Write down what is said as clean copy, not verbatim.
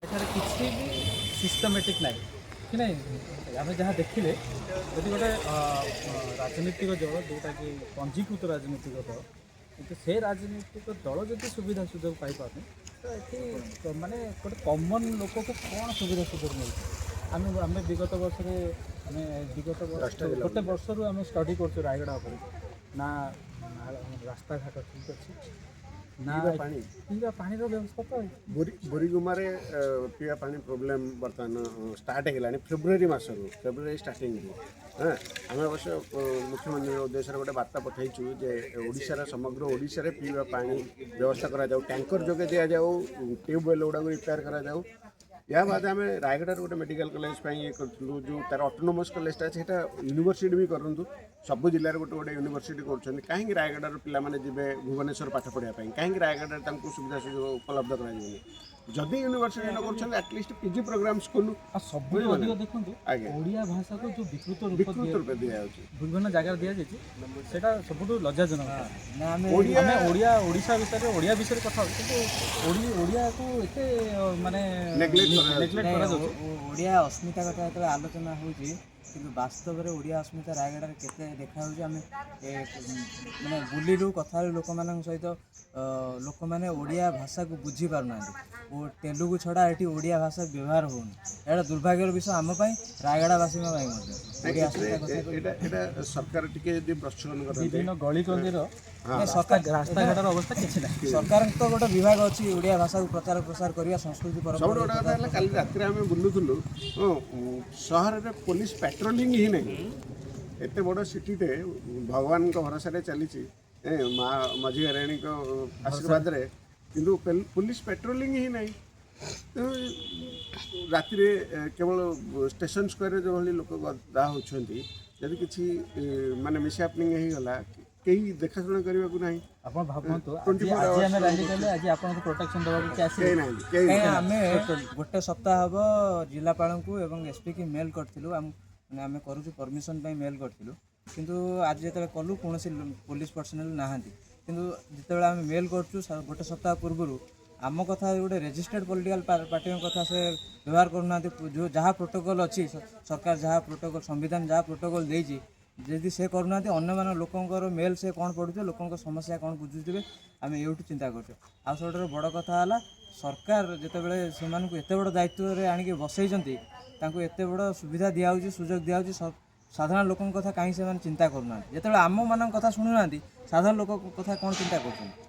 ଏଠାରେ କିଛି ବି ସିଷ୍ଟମେଟିକ୍ ନାହିଁ କି ନାହିଁ। ଆମେ ଯାହା ଦେଖିଲେ ଯଦି ଗୋଟେ ରାଜନୈତିକ ଦଳ ଯେଉଁଟାକି ପଞ୍ଜୀକୃତ ରାଜନୈତିକ ଦଳ, କିନ୍ତୁ ସେ ରାଜନୈତିକ ଦଳ ଯଦି ସୁବିଧା ସୁଯୋଗ ପାଇପାରୁନି ତ ଏଠି ମାନେ ଗୋଟେ କମନ୍ ଲୋକକୁ କ'ଣ ସୁବିଧା ସୁଯୋଗ ମିଳୁଛି। ଆମେ ବିଗତ ବର୍ଷରେ ଗୋଟେ ବର୍ଷରୁ ଆମେ ଷ୍ଟଡି କରୁଛୁ ରାୟଗଡ଼ା ଉପରେ। ନା ରାସ୍ତାଘାଟ ଠିକ୍ ଅଛି, ନା ପିଇବା ପାଣିର ବ୍ୟବସ୍ଥା ତ बोरीगुमारे पीवा पानी प्रोब्लेम बर्तमान स्टार्ट है फेब्रुआरी मसरू फेब्रुआरी स्टार्टिंग हाँ आम अवश्य मुख्यमंत्री उद्देश्य गोटे बार्ता पठाइचु जे ओडिशार समग्र ओडिशा पीवा पानी व्यवस्था करा जाऊ, टैंकर जोगे दि जाऊ, ट्यूबवेल गुड़ा रिपेयर करा जाऊ। या बाद आम रायगढ़ गोटे मेडिकल कॉलेज ये करूँ जो तार ऑटोनोमस कॉलेजटा अच्छे यूनिवर्सिटी भी करूँ सबू जिले गोटे गोटे यूनिवर्सिटी कर कहीं रायगढ़ पिला जी भुवनेश्वर पाठ पढ़ाई कहीं रायगढ़ सुविधा सुजोग उपलब्ध कर जदि यूनिवर्सिटी न कर एटलिस्ट पीजी प्रोग्राम स्कूल सब देखो ओडिया भाषा को जो विकृत रूप दिया विभिन्न जगह दि जाता सब लज्जाजनक। ओडिशा विषय ओडिया विषय कथा ओडिया को एते माने नेग्लेक्ट करा जाउछ। ओडिया अस्मिता कथा जो आलोचना होउची कि वास्तव में ओडिया अस्मिता रायगढ़ केते देखा माने बुलीरू कथा लोक मान सहित लोक मैंने ओडिया भाषा को बुझी पारना तेलुगु छड़ा ये ओडिया भाषा व्यवहार होनी एटा दुर्भाग्यर विषय आम रायगढ़ावासी सरकार टी प्रचलन विभिन्न गली गलिर रास्ता अवस्था किसी ना सरकार तो गोटे विभाग अच्छी ओडिया भाषा को प्रचार प्रसार करवा संस्कृति परंपरा कल रात आम बुलूलु सहर में पुलिस पेट्रोलिंग ही नहीं एत बड़ सिटीटे भगवान भरोसा चली माँ मझी हरियाणी को आशीर्वाद रे किंतु पुलिस पेट्रोलिंग ही नहीं राति केवल स्टेशन स्क्वायर जो भाई लोक गदा होती जदि किसी माने मिसहैपनिंग होगा कहीं देखाशुना करने को नहीं आप भावतु आज आप प्रोटेक्शन देवा गोटे सप्ताह हम जिलापाल को एसपी की मेल करूँ आम करूँ परमिशन मेल करूँ किंतु आज जो कलु कौन पुलिस पर्सनाल नहांती किंतु जिते आम मेल करूँ गोटे सप्ताह पूर्व आम कथा गोटे रेजिस्टर्ड पॉलिटिकल पार्टी कथा से व्यवहार करना जो जहाँ प्रोटोकॉल अच्छी सरकार जहाँ प्रोटोकॉल संविधान जहाँ प्रोटोकॉल देती जदि से करूना अन्य मान लोकंर मेल से कौन पढ़ुचे लोक समस्या कौन बुझुवे आम ये चिंता कर सब बड़ कथा है सरकार जितेबाला से एत बड़ दायित्व आणिक बसई एत बड़ सुविधा दिया सुजोग दिया साधारण लोक कथा कहीं से चिंता करूना जिते आम मान कथा शुणुना साधारण लोक कथा कौन चिंता कर